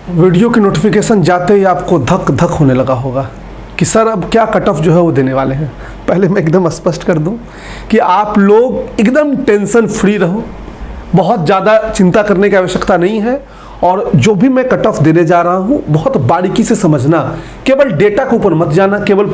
Video की notification जाते ही आपको धक धक होने लगा होगा कि सर अब क्या कट ऑफ जो है वो देने वाले हैं। पहले मैं एकदम स्पष्ट कर दूं कि आप लोग एकदम टेंशन फ्री रहो, बहुत ज़्यादा चिंता करने की आवश्यकता नहीं है। और जो भी मैं कट ऑफ देने जा रहा हूँ बहुत बारीकी से समझना, केवल डेटा के ऊपर मत जाना, केवल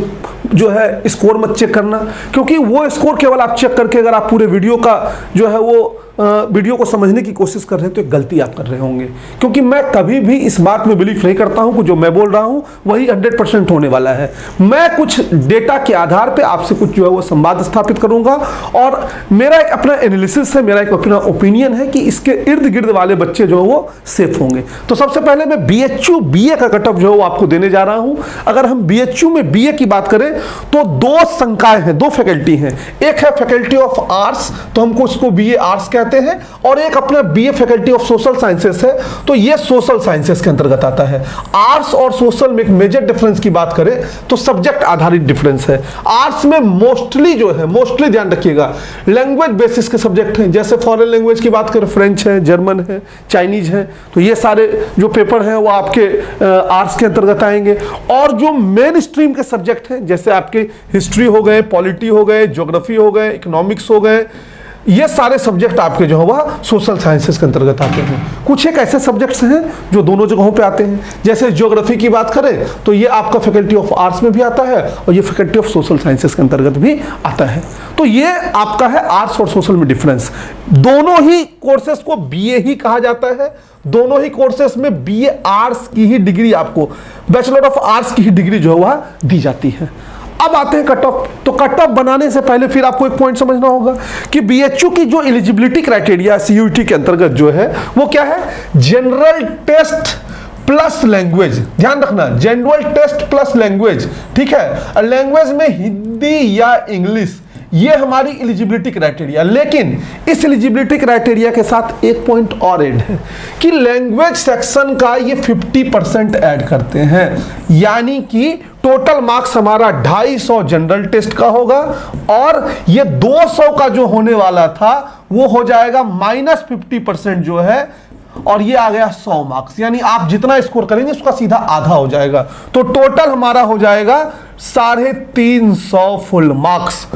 जो है स्कोर मत चेक करना, क्योंकि वो स्कोर केवल आप चेक करके अगर आप पूरे वीडियो का जो है वो वीडियो को समझने की कोशिश कर रहे हैं तो एक गलती आप कर रहे होंगे। क्योंकि मैं कभी भी इस बात में बिलीव नहीं करता हूं कि जो मैं बोल रहा हूं वही 100% होने वाला है। मैं कुछ डेटा के आधार पे आपसे कुछ जो है वो संवाद स्थापित करूंगा और मेरा एक अपना एनालिसिस है, मेरा एक अपना ओपिनियन है कि इसके इर्द गिर्द वाले बच्चे जो है वो सेफ होंगे। तो सबसे पहले मैं BHU BA का कट ऑफ जो है वो आपको देने जा रहा हूं। अगर हम BHU में BA की बात करें तो दो संकाय हैं, दो फैकल्टी हैं। एक है फैकल्टी ऑफ आर्ट्स, तो हमको इसको BA आर्ट्स कहते हैं, और एक अपना BA faculty of social sciences है, तो ये सोशल साइंसेस के अंतर्गत आता है। आर्ट्स और सोशल में एक मेजर डिफरेंस की बात करें तो सब्जेक्ट आधारित डिफरेंस है। आर्ट्स में मोस्टली जो है, मोस्टली ध्यान रखिएगा, लैंग्वेज बेसिस के सब्जेक्ट हैं। जैसे फॉरेन लैंग्वेज की बात करें, फ्रेंच है, जर्मन है, चाइनीज है, तो ये सारे जो पेपर हैं वो आपके आर्ट्स के अंतर्गत आएंगे। और जो मेन स्ट्रीम के सब्जेक्ट हैं जैसे आपके हिस्ट्री हो गए, पॉलिटी हो गए, ज्योग्राफी हो गए, इकोनॉमिक्स हो गए, ये सारे सब्जेक्ट आपके जो है वह सोशल साइंसेस के अंतर्गत आते हैं। कुछ एक ऐसे सब्जेक्ट्स हैं जो दोनों जगहों पे आते हैं। जैसे ज्योग्राफी की बात करें तो ये आपका फैकल्टी ऑफ आर्ट्स में भी आता है और ये फैकल्टी ऑफ सोशल साइंसेस के अंतर्गत भी आता है। तो ये आपका है आर्ट्स और सोशल में डिफरेंस। दोनों ही कोर्सेस को BA ही कहा जाता है। दोनों ही कोर्सेस में BA आर्ट्स की ही डिग्री, आपको बैचलर ऑफ आर्ट्स की ही डिग्री जो है वह दी जाती है। अब आते हैं कट ऑफ। तो कट ऑफ बनाने से पहले फिर आपको एक पॉइंट समझना होगा कि BHU की जो एलिजिबिलिटी क्राइटेरिया CUET के अंतर्गत जो है वो क्या है, जनरल टेस्ट प्लस लैंग्वेज। ध्यान रखना, जनरल टेस्ट प्लस लैंग्वेज, ठीक है। लैंग्वेज में हिंदी या इंग्लिश, ये हमारी एलिजिबिलिटी क्राइटेरिया। लेकिन इस एलिजिबिलिटी क्राइटेरिया के साथ एक पॉइंट और ऐड है कि लैंग्वेज सेक्शन का ये 50% ऐड करते हैं, यानी कि टोटल मार्क्स हमारा 250 जनरल टेस्ट का होगा और ये 200 का जो होने वाला था वो हो जाएगा -50% जो है, और ये आ गया 100 मार्क्स। यानी आप जितना स्कोर करेंगे उसका सीधा आधा हो जाएगा। तो टोटल हमारा हो जाएगा 350 फुल मार्क्स।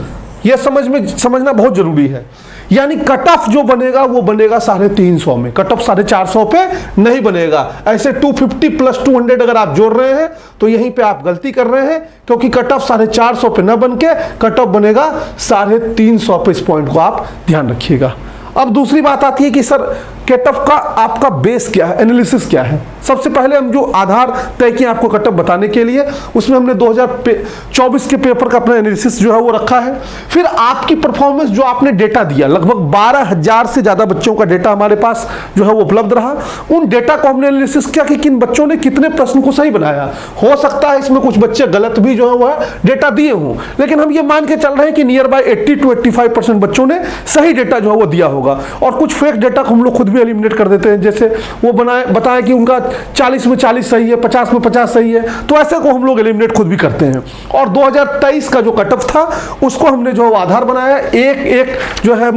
यह समझना बहुत जरूरी है। यानी कट ऑफ जो बनेगा वो बनेगा 350 में, कट ऑफ 450 पे नहीं बनेगा। ऐसे 250 प्लस 200 अगर आप जोड़ रहे हैं तो यहीं पे आप गलती कर रहे हैं, क्योंकि कट ऑफ 450 पे न बन के कट ऑफ बनेगा 350 पे। इस पॉइंट को आप ध्यान रखिएगा। अब दूसरी बात आती है कि सर कट ऑफ का आपका बेस क्या है, एनालिसिस क्या है। सबसे पहले हम जो आधार तय किए आपको कट ऑफ बताने के लिए, उसमें हमने 2024 के पेपर का अपना एनालिसिस जो है वो रखा है। फिर आपकी परफॉर्मेंस जो आपने डेटा दिया, लगभग 12,000 से ज्यादा बच्चों का डेटा हमारे पास जो है वो उपलब्ध रहा। उन डेटा को हमने एनालिसिस किया कि किन बच्चों ने कितने प्रश्न को सही बनाया। हो सकता है इसमें कुछ बच्चे गलत भी जो है वह डेटा दिए हों, लेकिन हम ये मान के चल रहे हैं कि नियर बाय 80 to 85% बच्चों ने सही डेटा जो है वो दिया होगा। और कुछ फेक डेटा को हम लोग खुद भी एलिमिनेट कर देते हैं। जैसे वो बताया कि उनका 40 में 40 सही है, 50 में 50 सही है, तो ऐसे को हम लोग एलिमिनेट खुद भी करते हैं। और 2023 का जो कट ऑफ था उसको हमने जो आधार बनाया, एक जो है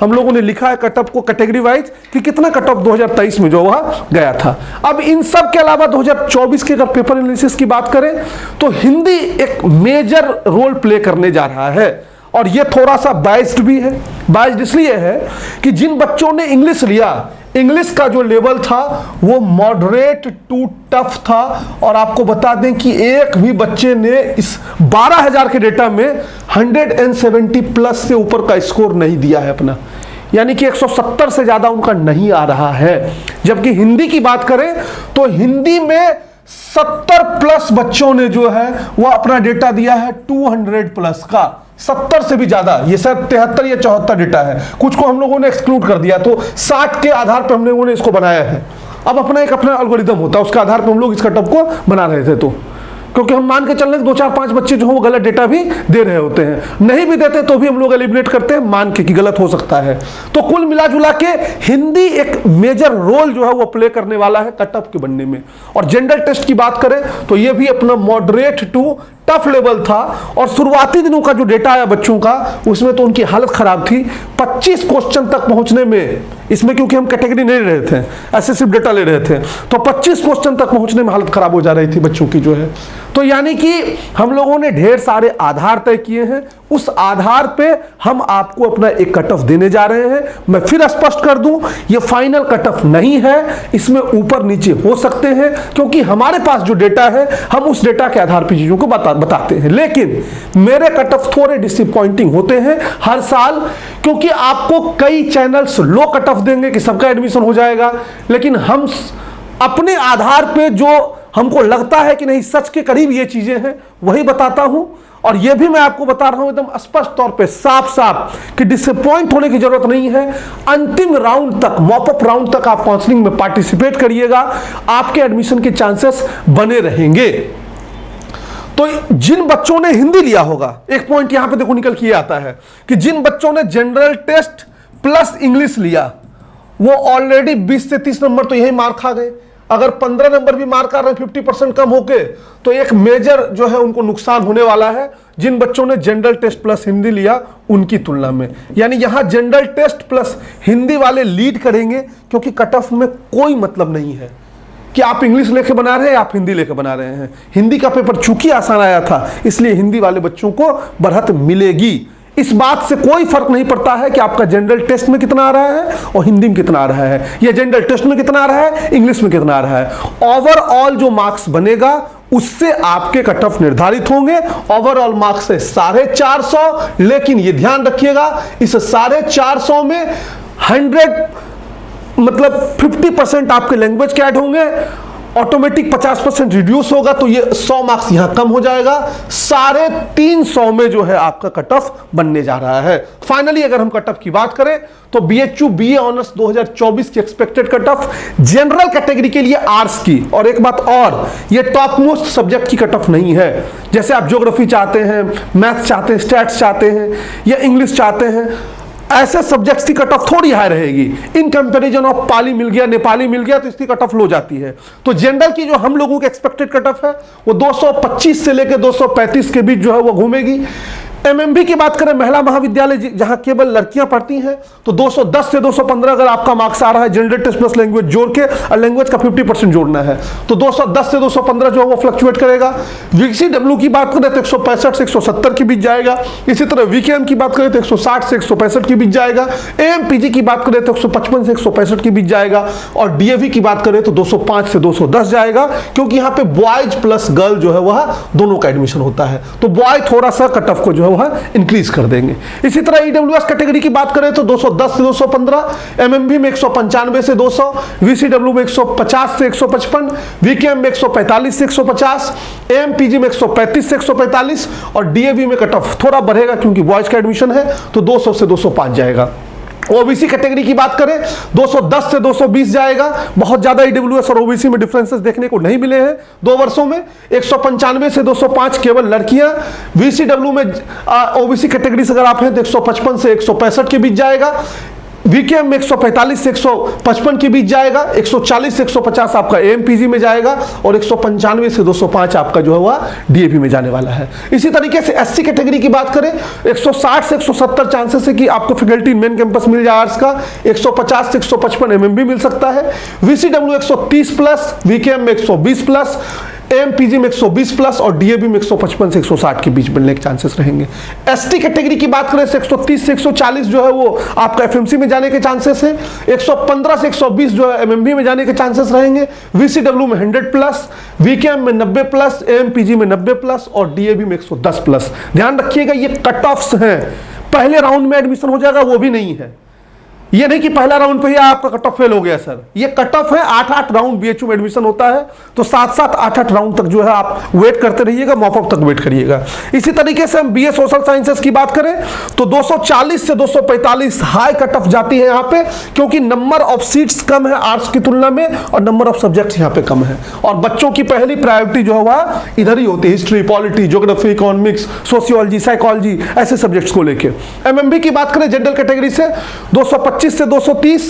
हम लोगों ने लिखा है कट ऑफ को कैटेगरी वाइज कि कितना कट ऑफ 2023 में जो वह गया था। अब इन सब के अलावा 2024 के अगर पेपर एनालिसिस की बात करें तो हिंदी एक मेजर रोल प्ले करने जा रहा है। और ये थोड़ा सा बाइस्ड भी है। बाइस्ड इसलिए है कि जिन बच्चों ने इंग्लिश लिया, इंग्लिश का जो लेवल था वो मॉडरेट टू टफ था। और आपको बता दें कि एक भी बच्चे ने इस 12,000 के डेटा में 170 प्लस से ऊपर का स्कोर नहीं दिया है अपना, यानी कि 170 से ज्यादा उनका नहीं आ रहा है। जबकि हिंदी की बात करें तो हिंदी में 70 प्लस बच्चों ने जो है वह अपना डेटा दिया है 200 प्लस का, 70 से भी ज्यादा। ये शायद 73 या 74 डेटा है, कुछ को हम लोगों ने एक्सक्लूड कर दिया, तो 60 के आधार पर हम लोगों ने इसको बनाया है। अब अपना एक अपना एल्गोरिदम होता है, उसके आधार पर हम लोग इस कट ऑफ को बना रहे थे। तो क्योंकि हम मान के चल रहे 2, 4, 5 बच्चे जो है वो गलत डेटा भी दे रहे होते हैं, नहीं भी देते तो भी हम लोग एलिमिनेट करते हैं मान के कि गलत हो सकता है। तो कुल मिला जुला के हिंदी एक मेजर रोल जो है वो प्ले करने वाला है कट ऑफ के बनने में। और जनरल टेस्ट की बात करें तो ये भी अपना मॉडरेट टू टफ लेवल था। और शुरुआती दिनों का जो डेटा आया बच्चों का, उसमें तो उनकी हालत खराब थी। 25 क्वेश्चन तक पहुंचने में इसमें क्योंकि हम कैटेगरी नहीं ले रहे थे, ऐसे सिर्फ डेटा ले रहे थे, तो 25 क्वेश्चन तक पहुंचने में हालत खराब हो जा रही थी बच्चों की जो है। तो यानी कि हम लोगों ने ढेर सारे आधार तय किए हैं, उस आधार पे हम आपको अपना एक कट ऑफ देने जा रहे हैं। मैं फिर स्पष्ट कर दूं, ये फाइनल कट ऑफ नहीं है, इसमें ऊपर नीचे हो सकते हैं, क्योंकि हमारे पास जो डेटा है हम उस डेटा के आधार पर चीजों को बताते हैं। लेकिन मेरे कट ऑफ थोड़े डिसअपॉइंटिंग होते हैं हर साल, क्योंकि आपको कई चैनल्स लो कट ऑफ देंगे कि सबका एडमिशन हो जाएगा, लेकिन हम अपने आधार पे जो हमको लगता है कि नहीं सच के करीब ये चीजें हैं वही बताता हूं। और ये भी मैं आपको बता रहा हूं एकदम स्पष्ट तौर पे, साफ साफ, कि डिसअपॉइंट होने की जरूरत नहीं है। अंतिम राउंड तक, मॉपअप राउंड तक आप काउंसलिंग में पार्टिसिपेट करिएगा, आपके एडमिशन के चांसेस बने रहेंगे। तो जिन बच्चों ने हिंदी लिया होगा, एक पॉइंट यहां पे देखो निकल के आता है कि जिन बच्चों ने जनरल टेस्ट प्लस इंग्लिश लिया वो ऑलरेडी 20 से 30 नंबर तो यही मार खा गए। अगर 15 नंबर भी मार कर रहे हैं 50% कम होके, तो एक मेजर जो है उनको नुकसान होने वाला है जिन बच्चों ने जनरल टेस्ट प्लस हिंदी लिया उनकी तुलना में। यानी यहां जनरल टेस्ट प्लस हिंदी वाले लीड करेंगे, क्योंकि कट ऑफ में कोई मतलब नहीं है कि आप इंग्लिश लेके बना रहे हैं या आप हिंदी लेके बना रहे हैं। हिंदी का पेपर चूंकि आसान आया था, इसलिए हिंदी वाले बच्चों को बढ़त मिलेगी। इस बात से कोई फर्क नहीं पड़ता है कि आपका जनरल टेस्ट में कितना आ रहा है और हिंदी में कितना आ रहा है, या जनरल टेस्ट में कितना आ रहा है, इंग्लिश में कितना आ रहा है। ओवरऑल जो मार्क्स बनेगा उससे आपके कट ऑफ निर्धारित होंगे। ओवरऑल मार्क्स है 450, लेकिन ये ध्यान रखिएगा इस 450 में 50% आपके लैंग्वेज के ऐड होंगे, ऑटोमेटिक 50% रिड्यूस होगा, तो ये 100 मार्क्स यहां कम हो जाएगा। 350 में जो है आपका कट ऑफ बनने जा रहा है। फाइनली अगर हम कट ऑफ की बात करें तो BHU BA ऑनर्स 2024 की expected cut off general category के लिए आर्ट्स की, और एक बात और, ये टॉप मोस्ट सब्जेक्ट की कट ऑफ नहीं है। जैसे आप ज्योग्राफी चाहते हैं, मैथ्स चाहते हैं, स्टैट्स चाहते हैं या इंग्लिश चाहते हैं, ऐसे सब्जेक्ट्स की कट ऑफ थोड़ी हाई रहेगी। इन कंपैरिजन ऑफ पाली मिल गया, नेपाली मिल गया, तो इसकी कट ऑफ लो जाती है। तो जनरल की जो हम लोगों की एक्सपेक्टेड कट ऑफ है वो 225 से लेकर 235 के बीच जो है वो घूमेगी। MMB की बात करें, महिला महाविद्यालय जहां केवल लड़कियां पढ़ती हैं, तो 210 से 215 अगर आपका मार्क्स आ रहा है जनरल टेस्ट प्लस लैंग्वेज जोड़ के, और लैंग्वेज का 50% जोड़ना है, तो 210 से 215 जो है वो फ्लक्चुएट करेगा। VCW की बात करें तो 165 से 170 के बीच जाएगा। इसी तरह VKM की बात करें तो 160 से 165 के बीच जाएगा। AMPG की बात करें तो 155 से 165 के बीच जाएगा। और DAV की बात करें तो 205 से 210 जाएगा, क्योंकि यहाँ पे बॉयज प्लस गर्ल जो है वह दोनों का एडमिशन होता है, तो बॉय थोड़ा सा कट ऑफ को जो है इंक्रीज कर देंगे। इसी तरह EWS कैटेगरी की बात करें तो 210 से 215, MMB में 195 से 200, VCW में 150 से 155, VKM में 145 से 150, AMPG में 135 से 145, और DAV में कट ऑफ थोड़ा बढ़ेगा क्योंकि बॉयज का एडमिशन है, तो 200 से 205 जाएगा। OBC कैटेगरी की बात करें 210 से 220 जाएगा। बहुत ज्यादा EWS और OBC में डिफरेंसेस देखने को नहीं मिले हैं 2 वर्षों में। 195 से 205 केवल लड़कियां। VCW में OBC कैटेगरी से अगर आप हैं तो 155 से 165 के बीच जाएगा। VKM में 145 से 155 के बीच जाएगा। 140 से 150 आपका AMPG में जाएगा, और 195 से 205 आपका जो है वह DAV में जाने वाला है। इसी तरीके से SC कैटेगरी की बात करें 160 से 170 चांसेस है कि आपको फैकल्टी मेन कैंपस मिल जाए आर्ट्स का। 150 से 155 MMB मिल सकता है। VCW 130 प्लस, VKM में 120 प्लस, AMPG में 120 प्लस, और DAV में 155 से 160 के बीच मिलने के चांसेस रहेंगे। ST कैटेगरी की बात करें 130 से 140 जो है वो आपका FMC में जाने के चांसेस है। 115 से 120 जो है MMB में जाने के चांसेस रहेंगे। VCW में 100 प्लस, VKM में 90 प्लस, AMPG में 90 प्लस, और DAV में 110 प्लस। ध्यान रखिएगा ये कट ऑफ्स हैं, पहले राउंड में एडमिशन हो जाएगा वो भी नहीं है। ये नहीं कि पहला राउंड पे ही आपका कट ऑफ फेल हो गया सर, ये कट ऑफ है। 8-8 राउंड BHU में एडमिशन होता है, तो 7-7 8-8 राउंड तक जो है आप वेट करते रहिएगा, मॉपअप तक वेट करिएगा। इसी तरीके से हम BA सोशल साइंसेस की बात करें तो 240 से 245 हाई कट ऑफ जाती है यहाँ पे, क्योंकि नंबर ऑफ सीट्स कम है आर्ट्स की तुलना में, और नंबर ऑफ सब्जेक्ट्स यहाँ पे कम है, और बच्चों की पहली प्रायोरिटी जो है वह इधर ही होती है, history, polity, geography, economics, sociology, psychology, ऐसे सब्जेक्ट्स को लेकर। MMB की बात करें जनरल कैटेगरी से 225 से 230,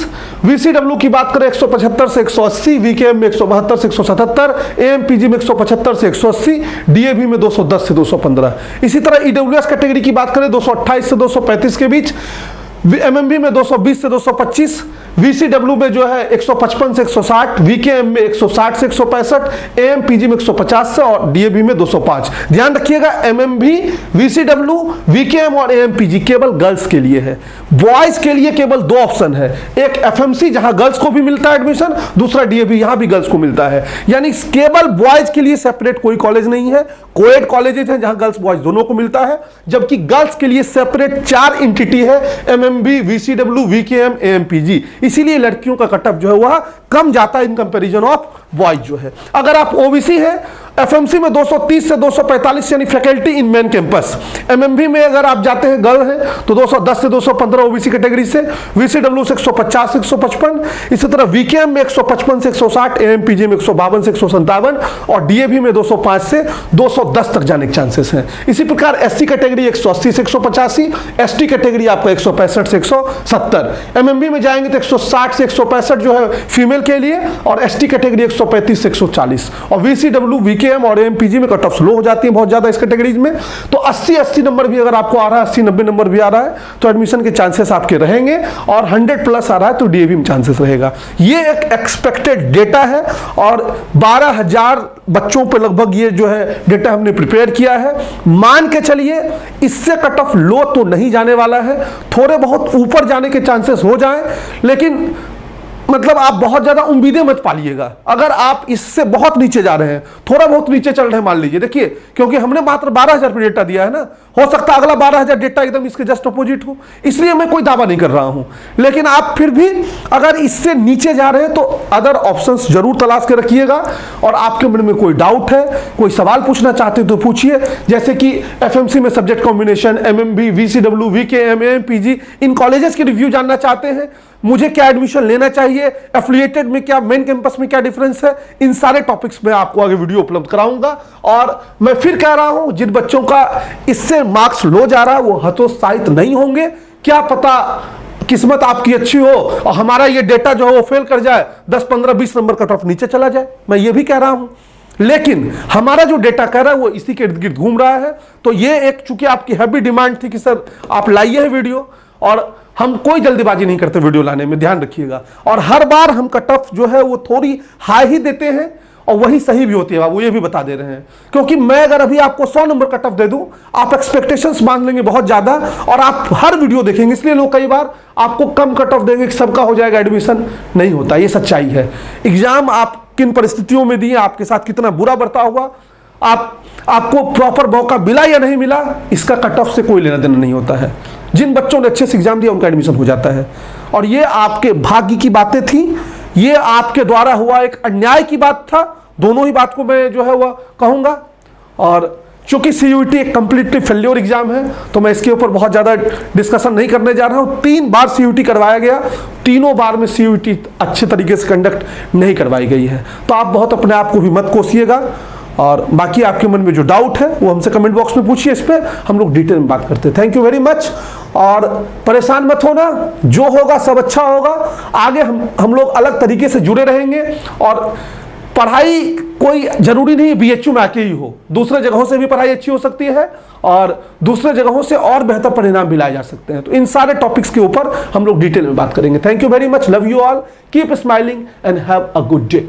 VCW की बात करें 175 से 180, VKM में 172 से 177, AMPG में 175 से 180, DAV में 210 से 215। इसी तरह EWS कैटेगरी की बात करें 228 से 235 के बीच, MMB में 220 से 225, VCW में जो है 155 से 160, VKM में 160 से 165, AMPG में 150 से और DAB में 205। ध्यान रखिएगा, MMB, VCW, VKM और AMPG केवल गर्ल्स के लिए है। बॉयज के लिए केवल दो ऑप्शन है, एक FMC जहां गर्ल्स को भी मिलता है एडमिशन, दूसरा DAB, यहां भी गर्ल्स को मिलता है। यानी केवल बॉयज के लिए सेपरेट कोई कॉलेज नहीं है, कोएड कॉलेजेस हैं जहां गर्ल्स बॉयज दोनों को मिलता है, जबकि गर्ल्स के लिए सेपरेट 4 एंटिटी है, MMB, VCW, VKM, AMPG। इसीलिए लड़कियों का कटअप जो है वह कम जाता है इन कंपैरिजन ऑफ बॉयज जो है। अगर आप OBC है, FMC में 230 से 245 यानी faculty in main campus, MMB में अगर आप जाते हैं गर्ल हैं तो 210 से 215 OBC कैटेगरी से, VCW से 150 से 155, इसी तरह VKM में 155 से 160, AMPG में 152 से 157 और DAB में 205 से 210 तक जाने के चांसेस हैं। इसी प्रकार SC कैटेगरी 180 से 185, ST कैटेगरी आपका 165 से 170, MMB में जाएंगे तो 160 से 165 जो है फीमेल के लिए और ST कैटेगरी 135 से 140 और VCW, VKM और AMPG में कट ऑफ स्लो हो जाती है बहुत ज्यादा इस कैटेगरीज में। तो 80 नंबर भी अगर आपको आ रहा है, 80-90 नंबर भी आ रहा है तो एडमिशन के चांसेस आपके रहेंगे और 100 प्लस आ रहा है तो DAB में चांसेस रहेगा। ये एक एक्सपेक्टेड डेटा है और 12,000 बच्चों पे लगभग ये जो है डेटा हमने प्रिपेयर किया है। मान के चलिए इससे कट ऑफ लो तो नहीं जाने वाला है, थोड़े बहुत ऊपर जाने के चांसेस हो जाएं, लेकिन मतलब आप बहुत ज्यादा उम्मीदें मत पालिएगा। अगर आप इससे बहुत नीचे जा रहे हैं, थोड़ा बहुत नीचे चल रहे हैं मान लीजिए, देखिए क्योंकि हमने मात्र 12,000 पे डेटा दिया है ना, हो सकता है अगला 12,000 डेटा एकदम इसके जस्ट अपोजिट हो, इसलिए मैं कोई दावा नहीं कर रहा हूं। लेकिन आप फिर भी अगर इससे नीचे जा रहे हैं तो अदर ऑप्शंस जरूर तलाश के रखिएगा। और आपके मन में कोई डाउट है, कोई सवाल पूछना चाहते हैं तो पूछिए, जैसे कि FMC में subject combination, MMB, VCW, VKM, AMPG इन कॉलेजेस के रिव्यू जानना चाहते हैं, मुझे क्या एडमिशन लेना चाहिए, एफिलिएटेड में क्या, मेन कैंपस में क्या डिफरेंस है, इन सारे टॉपिक्स में आपको आगे वीडियो उपलब्ध कराऊंगा। और मैं फिर कह रहा हूं, जिन बच्चों का इससे मार्क्स लो जा रहा है वो हतोत्साहित नहीं होंगे। क्या पता किस्मत आपकी अच्छी हो और हमारा ये डेटा जो है वो फेल कर जाए, 10, 15, 20 नंबर कट ऑफ नीचे चला जाए, मैं ये भी कह रहा हूं। लेकिन हमारा जो डेटा कह रहा है वो इसी के इर्द गिर्द घूम रहा है। तो ये एक चूंकि आपकी हैवी डिमांड थी कि सर आप लाइए है वीडियो, और हम कोई जल्दीबाजी नहीं करते वीडियो लाने में, ध्यान रखिएगा। और हर बार हम कट ऑफ जो है वो थोड़ी हाई ही देते हैं और वही सही भी होती है बाबू, ये भी बता दे रहे हैं। क्योंकि मैं अगर अभी आपको 100 नंबर कट ऑफ दे दूं, आप एक्सपेक्टेशंस मान लेंगे बहुत ज्यादा और आप हर वीडियो देखेंगे, इसलिए लोग कई बार आपको कम कट ऑफ देंगे कि सबका हो जाएगा एडमिशन। नहीं होता, ये सच्चाई है। एग्जाम आप किन परिस्थितियों में दिए, आपके साथ कितना बुरा बर्ताव हुआ, आपको प्रॉपर मौका मिला या नहीं मिला, इसका कट ऑफ से कोई लेना देना नहीं होता है। जिन बच्चों ने अच्छे से एग्जाम दिया उनका एडमिशन हो जाता है। और ये आपके भाग्य की बातें थी, ये आपके द्वारा हुआ एक अन्याय की बात था। दोनों ही बात को मैं जो है वह कहूंगा। और चूंकि CUET एक कंप्लीटली फेल्योर एग्जाम है तो मैं इसके ऊपर बहुत ज़्यादा डिस्कशन नहीं करने जा रहा हूँ। 3 बार CUET करवाया गया, तीनों बार में CUET अच्छे तरीके से कंडक्ट नहीं करवाई गई है। तो आप बहुत अपने आप को भी मत कोसिएगा। और बाकी आपके मन में जो डाउट है वो हमसे कमेंट बॉक्स में पूछिए, इस पर हम लोग डिटेल में बात करते हैं। Thank you very much. और परेशान मत होना, जो होगा सब अच्छा होगा। आगे हम लोग अलग तरीके से जुड़े रहेंगे। और पढ़ाई कोई जरूरी नहीं BHU में आके ही हो, दूसरे जगहों से भी पढ़ाई अच्छी हो सकती है और दूसरे जगहों से और बेहतर परिणाम भी लाए जा सकते हैं। तो इन सारे टॉपिक्स के ऊपर हम लोग डिटेल में बात करेंगे। Thank you very much, love you all, keep smiling and have a good day.